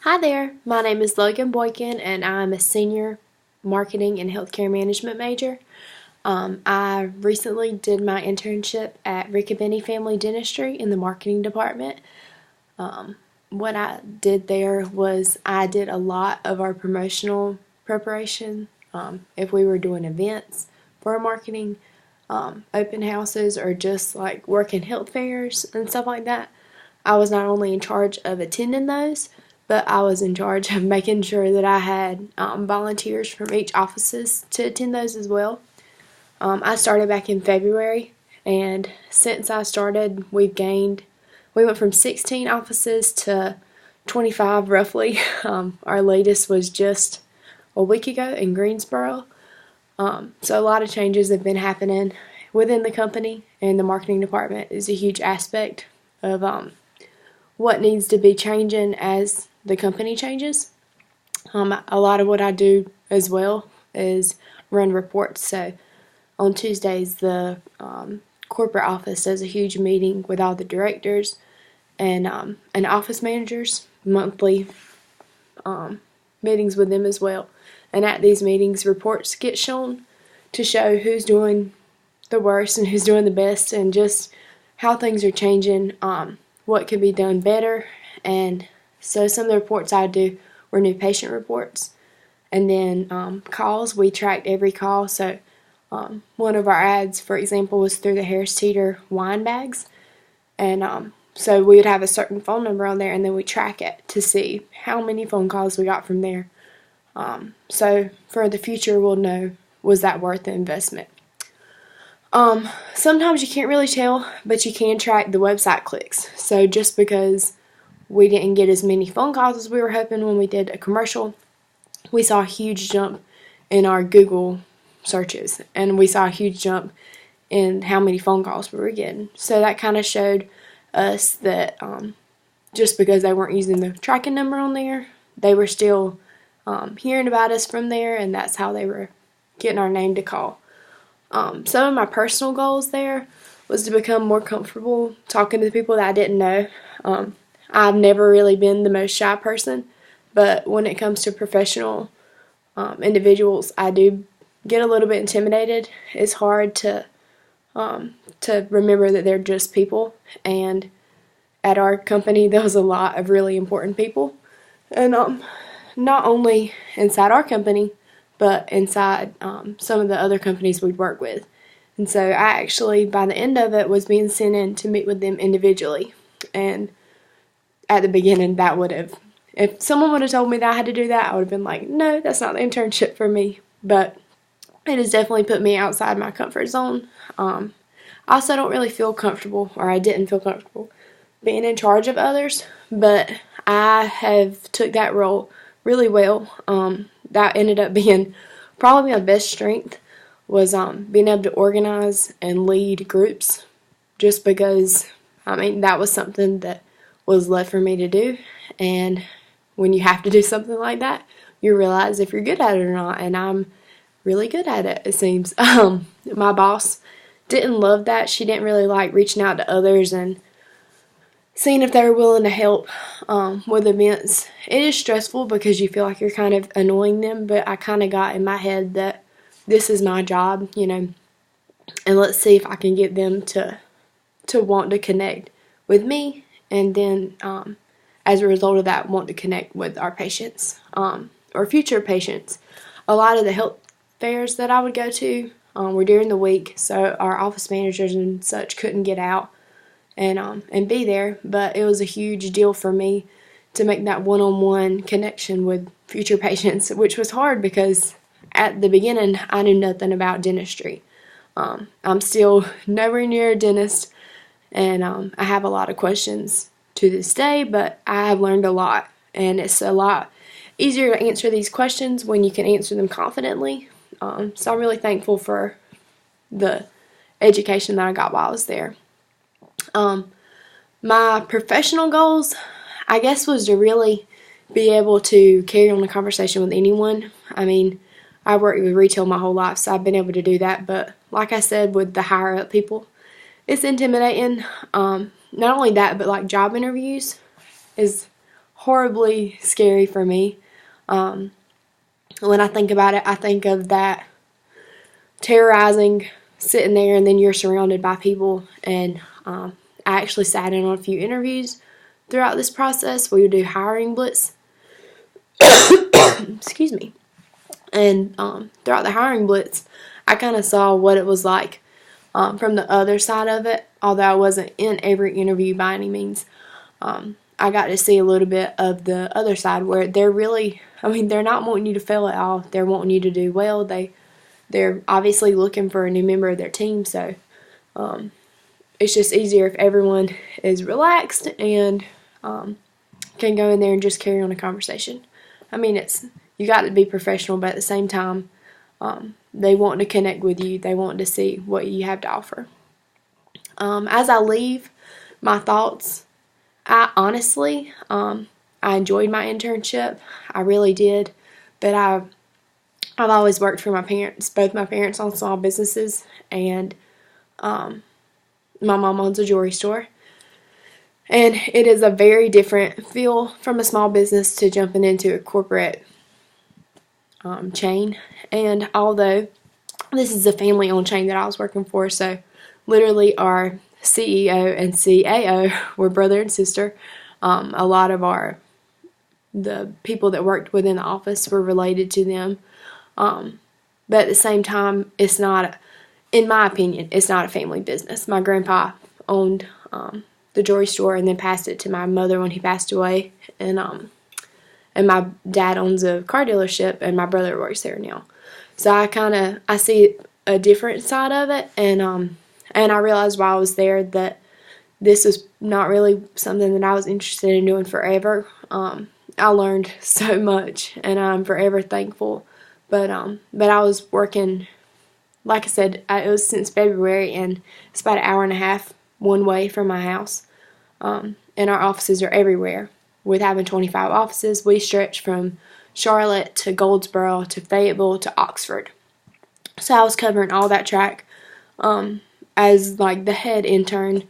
Hi there, my name is Logan Boykin and I'm a senior marketing and healthcare management major. I recently did my internship at Riccobene Family Dentistry in the marketing department. What I did there was I did a lot of our promotional preparation. If we were doing events for marketing, open houses, or just like working health fairs and stuff like that, I was not only in charge of attending those, but I was in charge of making sure that I had volunteers from each offices to attend those as well. I started back in February, and since I started, we went from 16 offices to 25 roughly. Our latest was just a week ago in Greensboro. So a lot of changes have been happening within the company, and the marketing department is a huge aspect of what needs to be changing as the company changes. A lot of what I do as well is run reports. So on Tuesdays, the corporate office does a huge meeting with all the directors and office managers, monthly meetings with them as well. And at these meetings, reports get shown to show who's doing the worst and who's doing the best, and just how things are changing, what could be done better. And so some of the reports I do were new patient reports. And then calls, we tracked every call. So one of our ads, for example, was through the Harris Teeter wine bags. And so we would have a certain phone number on there, and then we track it to see how many phone calls we got from there. So for the future, we'll know, was that worth the investment? Sometimes you can't really tell, but you can track the website clicks. So just because we didn't get as many phone calls as we were hoping when we did a commercial, we saw a huge jump in our Google searches, and we saw a huge jump in how many phone calls we were getting. So that kind of showed us that just because they weren't using the tracking number on there, they were still hearing about us from there, and that's how they were getting our name to call. Some of my personal goals there was to become more comfortable talking to the people that I didn't know. I've never really been the most shy person, but when it comes to professional individuals, I do get a little bit intimidated. It's hard to remember that they're just people, and at our company there was a lot of really important people, and not only inside our company, but inside some of the other companies we'd work with. And so I actually, by the end of it, was being sent in to meet with them individually. And at the beginning, if someone would have told me that I had to do that, I would have been like, no, that's not the internship for me. But it has definitely put me outside my comfort zone. I also don't really feel comfortable, or I didn't feel comfortable, being in charge of others. But I have took that role really well. That ended up being probably my best strength, was being able to organize and lead groups, just because, that was something that was left for me to do. And when you have to do something like that, you realize if you're good at it or not, and I'm really good at it, it seems. My boss didn't love that. She didn't really like reaching out to others and seeing if they were willing to help with events. It is stressful because you feel like you're kind of annoying them, but I kind of got in my head that this is my job, and let's see if I can get them to want to connect with me, and then as a result of that, want to connect with our patients or future patients. A lot of the health fairs that I would go to were during the week, so our office managers and such couldn't get out and be there, but it was a huge deal for me to make that one-on-one connection with future patients, which was hard because at the beginning I knew nothing about dentistry. I'm still nowhere near a dentist, and I have a lot of questions to this day, but I have learned a lot, and it's a lot easier to answer these questions when you can answer them confidently. So I'm really thankful for the education that I got while I was there. My professional goals, I guess, was to really be able to carry on a conversation with anyone. I worked with retail my whole life, so I've been able to do that, but like I said, with the higher up people, it's intimidating. Not only that, but like job interviews is horribly scary for me. When I think about it, I think of that terrorizing, sitting there, and then you're surrounded by people. And I actually sat in on a few interviews throughout this process. We would do hiring blitz. Excuse me. And throughout the hiring blitz, I kind of saw what it was like from the other side of it. Although I wasn't in every interview by any means, I got to see a little bit of the other side where they're really, they're not wanting you to fail at all. They're wanting you to do well. They're obviously looking for a new member of their team, so it's just easier if everyone is relaxed and can go in there and just carry on a conversation. You got to be professional, but at the same time, they want to connect with you. They want to see what you have to offer. As I leave, my thoughts, I enjoyed my internship. I really did, but I've always worked for my parents, both my parents own small businesses, and my mom owns a jewelry store. And it is a very different feel from a small business to jumping into a corporate chain. And although this is a family-owned chain that I was working for, so literally our CEO and CAO were brother and sister. A lot of the people that worked within the office were related to them. But at the same time, it's not, in my opinion, it's not a family business. My grandpa owned the jewelry store and then passed it to my mother when he passed away. And my dad owns a car dealership, and my brother works there now. So I see a different side of it, and I realized while I was there that this was not really something that I was interested in doing forever. I learned so much, and I'm forever thankful. But I was working, like I said, it was since February, and it's about an hour and a half one way from my house. And our offices are everywhere. With having 25 offices, we stretch from Charlotte to Goldsboro to Fayetteville to Oxford. So I was covering all that track as like the head intern,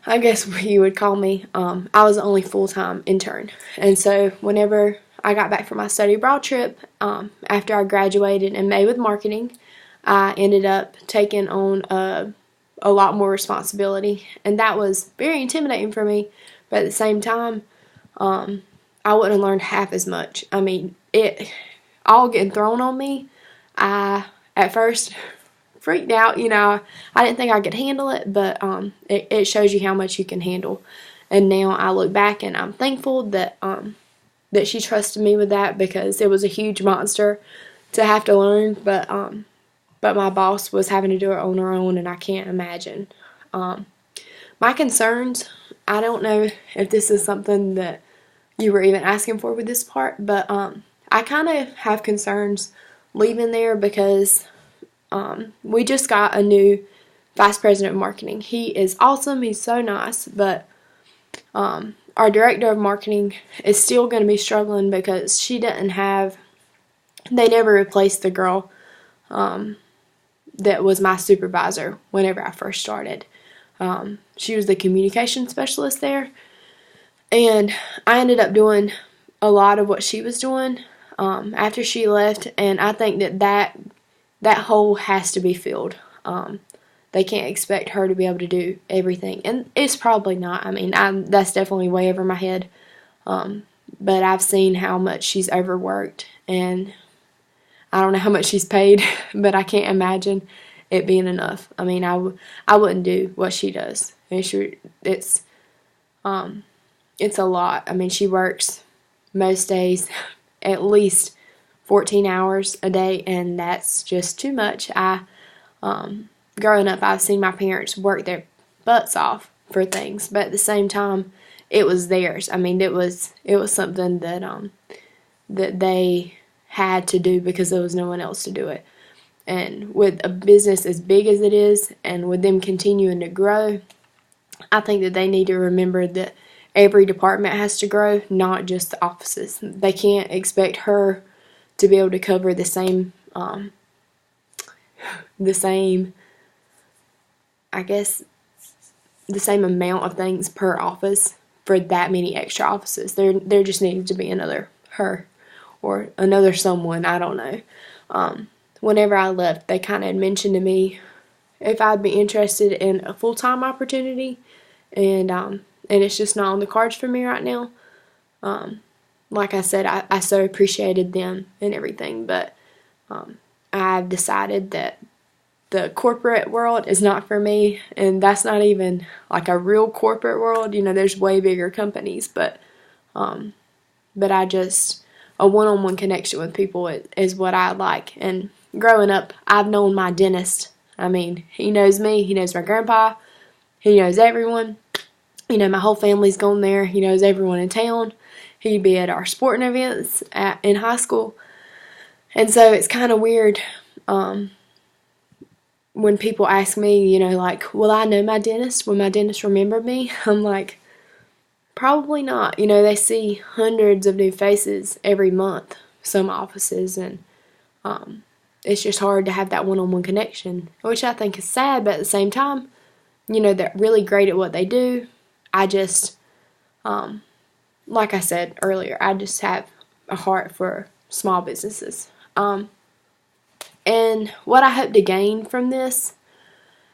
I guess you would call me. I was the only full-time intern. And so whenever I got back from my study abroad trip, after I graduated in May with marketing, I ended up taking on a lot more responsibility. And that was very intimidating for me. But at the same time, I wouldn't have learned half as much. It all getting thrown on me. I, at first, freaked out. I didn't think I could handle it, but it shows you how much you can handle. And now I look back and I'm thankful that she trusted me with that, because it was a huge monster to have to learn. But my boss was having to do it on her own, and I can't imagine. My concerns, I don't know if this is something that you were even asking for with this part, but I kind of have concerns leaving there because we just got a new vice president of marketing. He is awesome. He's so nice, but our director of marketing is still going to be struggling because they never replaced the girl that was my supervisor whenever I first started. She was the communication specialist there, and I ended up doing a lot of what she was doing after she left, and I think that hole has to be filled. They can't expect her to be able to do everything, and it's probably not. That's definitely way over my head, but I've seen how much she's overworked, and I don't know how much she's paid, but I can't imagine it being enough. I wouldn't do what she does. It's a lot. She works most days at least 14 hours a day, and that's just too much. Growing up, I've seen my parents work their butts off for things, but at the same time, it was theirs. It was something that they had to do because there was no one else to do it. And with a business as big as it is, and with them continuing to grow, I think that they need to remember that every department has to grow, not just the offices. They can't expect her to be able to cover the same, I guess, the same amount of things per office for that many extra offices. There just needed to be another her or another someone, I don't know. Whenever I left, they kind of mentioned to me if I'd be interested in a full-time opportunity, and it's just not on the cards for me right now. Like I said, I so appreciated them and everything, but I've decided that the corporate world is not for me, and that's not even like a real corporate world. There's way bigger companies, but I just, a one-on-one connection with people is what I like. And growing up, I've known my dentist. I mean, he knows me, he knows my grandpa, he knows everyone. My whole family's gone there. He knows everyone in town. He'd be at our sporting events in high school. And so it's kind of weird when people ask me, like, will I know my dentist? Will my dentist remember me? I'm like, probably not. They see hundreds of new faces every month, some offices, and it's just hard to have that one-on-one connection, which I think is sad, but at the same time, they're really great at what they do. I just, like I said earlier, I just have a heart for small businesses. And what I hope to gain from this,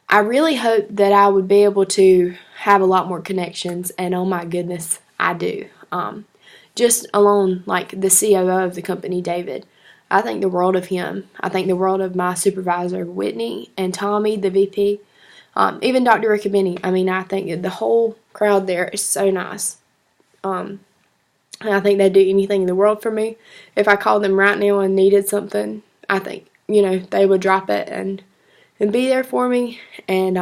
I really hope that I would be able to have a lot more connections, and oh my goodness, I do. Just alone, like the COO of the company, David, I think the world of him. I think the world of my supervisor, Whitney, and Tommy, the VP, even Dr. Riccobeni. I mean, I think the whole crowd there is so nice. And I think they'd do anything in the world for me. If I called them right now and needed something, I think, they would drop it and be there for me. And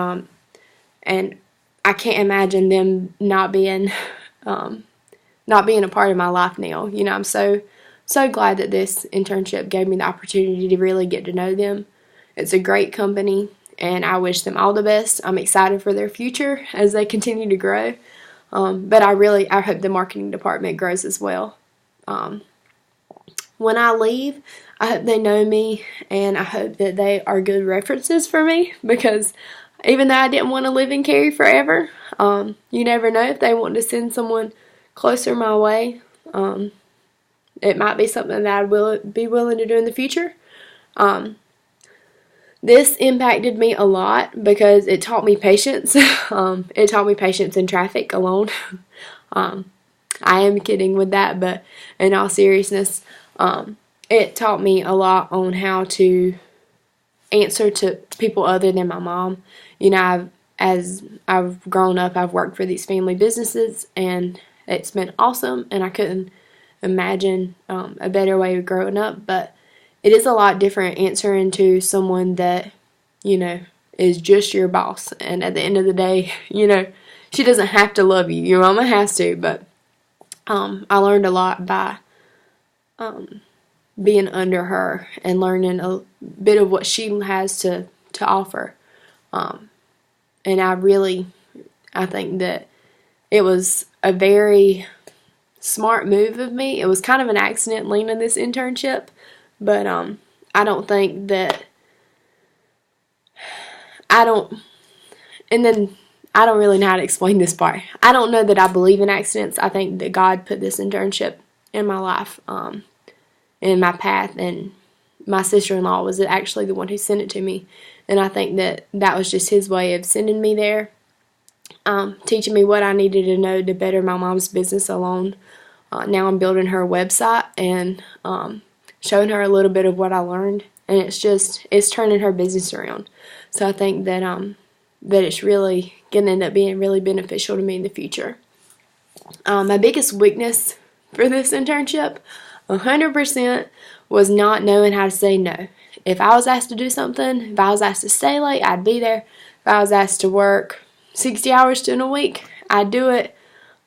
I can't imagine them not being a part of my life now. I'm so glad that this internship gave me the opportunity to really get to know them. It's a great company, and I wish them all the best. I'm excited for their future as they continue to grow. But I hope the marketing department grows as well. When I leave, I hope they know me, and I hope that they are good references for me, because even though I didn't want to live in Cary forever, you never know if they want to send someone closer my way. It might be something that I will be willing to do in the future. This impacted me a lot because it taught me patience. It taught me patience in traffic alone. I am kidding with that, but in all seriousness, it taught me a lot on how to answer to people other than my mom. As I've grown up, I've worked for these family businesses, and it's been awesome, and I couldn't imagine a better way of growing up, but it is a lot different answering to someone that, is just your boss. And at the end of the day, she doesn't have to love you. Your mama has to, but I learned a lot by being under her and learning a bit of what she has to offer. And I think that it was a very smart move of me. It was kind of an accident landing this internship, but I don't think that I don't really know how to explain this part. I don't know that I believe in accidents. I think that God put this internship in my life, in my path, and my sister-in-law was actually the one who sent it to me, and I think that was just His way of sending me there, teaching me what I needed to know to better my mom's business alone. Now I'm building her website and showing her a little bit of what I learned, and it's turning her business around. So I think that it's really going to end up being really beneficial to me in the future. My biggest weakness for this internship, 100%, was not knowing how to say no. If I was asked to do something, if I was asked to stay late, I'd be there. If I was asked to work 60 hours in a week, I'd do it.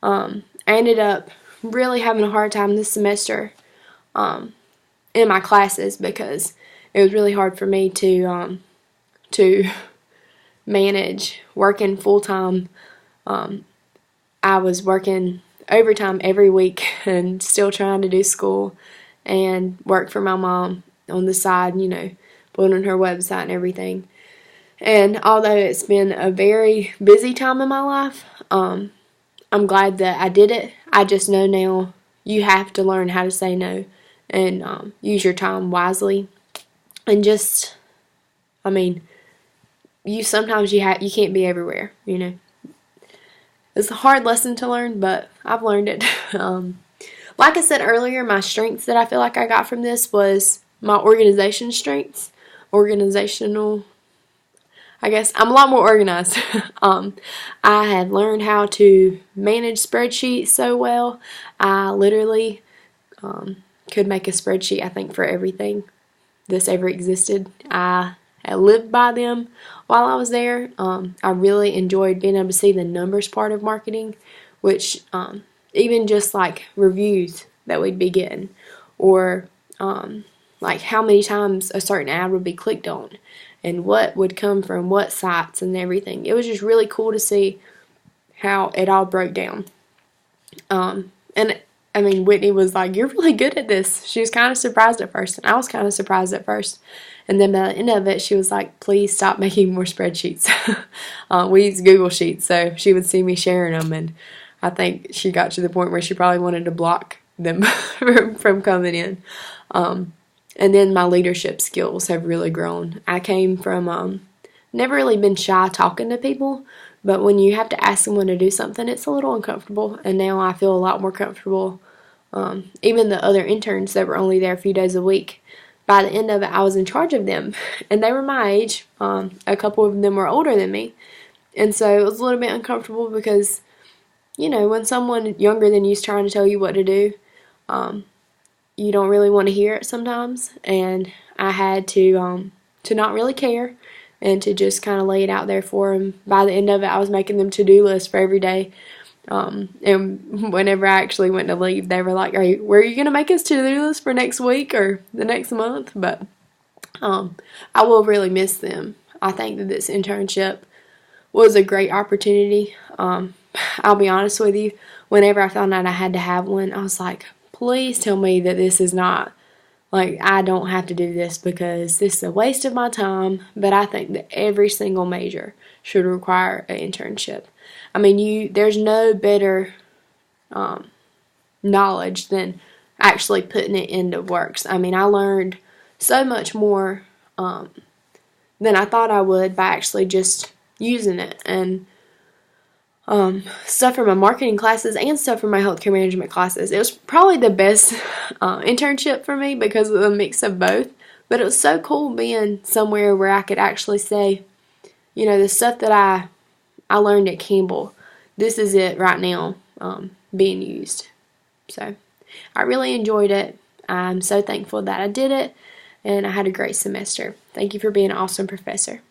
I ended up really having a hard time this semester in my classes because it was really hard for me to manage working full-time. I was working overtime every week and still trying to do school and work for my mom on the side, building her website and everything. And although it's been a very busy time in my life, I'm glad that I did it. I just know now you have to learn how to say no and use your time wisely. And just, I mean, sometimes you can't be everywhere, you know. It's a hard lesson to learn, but I've learned it. Like I said earlier, my strengths that I feel like I got from this was my organization strengths. Organizational, I guess. I'm a lot more organized. I have learned how to manage spreadsheets so well. I literally could make a spreadsheet, I think, for everything that's ever existed. I lived by them while I was there. I really enjoyed being able to see the numbers part of marketing, which even just like reviews that we'd be getting, or like how many times a certain ad would be clicked on and what would come from what sites and everything. It was just really cool to see how it all broke down. And I mean, Whitney was like, "You're really good at this." She was kind of surprised at first, and I was kind of surprised at first. And then by the end of it, she was like, "Please stop making more spreadsheets." We use Google Sheets, so she would see me sharing them, and I think she got to the point where she probably wanted to block them from coming in. And then my leadership skills have really grown. I came from never really been shy talking to people, but when you have to ask someone to do something, it's a little uncomfortable, and now I feel a lot more comfortable. Even the other interns that were only there a few days a week, by the end of it, I was in charge of them, and they were my age. A couple of them were older than me, and so it was a little bit uncomfortable because, you know, when someone younger than you is trying to tell you what to do, you don't really want to hear it sometimes, and I had to not really care and to just kind of lay it out there for them. By the end of it, I was making them to-do lists for every day. And whenever I actually went to leave, they were like, where are you going to make us to-do list for next week or the next month? But I will really miss them. I think that this internship was a great opportunity. I'll be honest with you, whenever I found out I had to have one, I was like, please tell me that this is not, like, I don't have to do this because this is a waste of my time. But I think that every single major should require an internship. I mean, there's no better knowledge than actually putting it into works. I mean, I learned so much more than I thought I would by actually just using it. And stuff from my marketing classes and stuff from my healthcare management classes. It was probably the best internship for me because of the mix of both. But it was so cool being somewhere where I could actually say, you know, the stuff that I learned at Campbell, this is it right now being used. So I really enjoyed it. I'm so thankful that I did it, and I had a great semester. Thank you for being an awesome professor.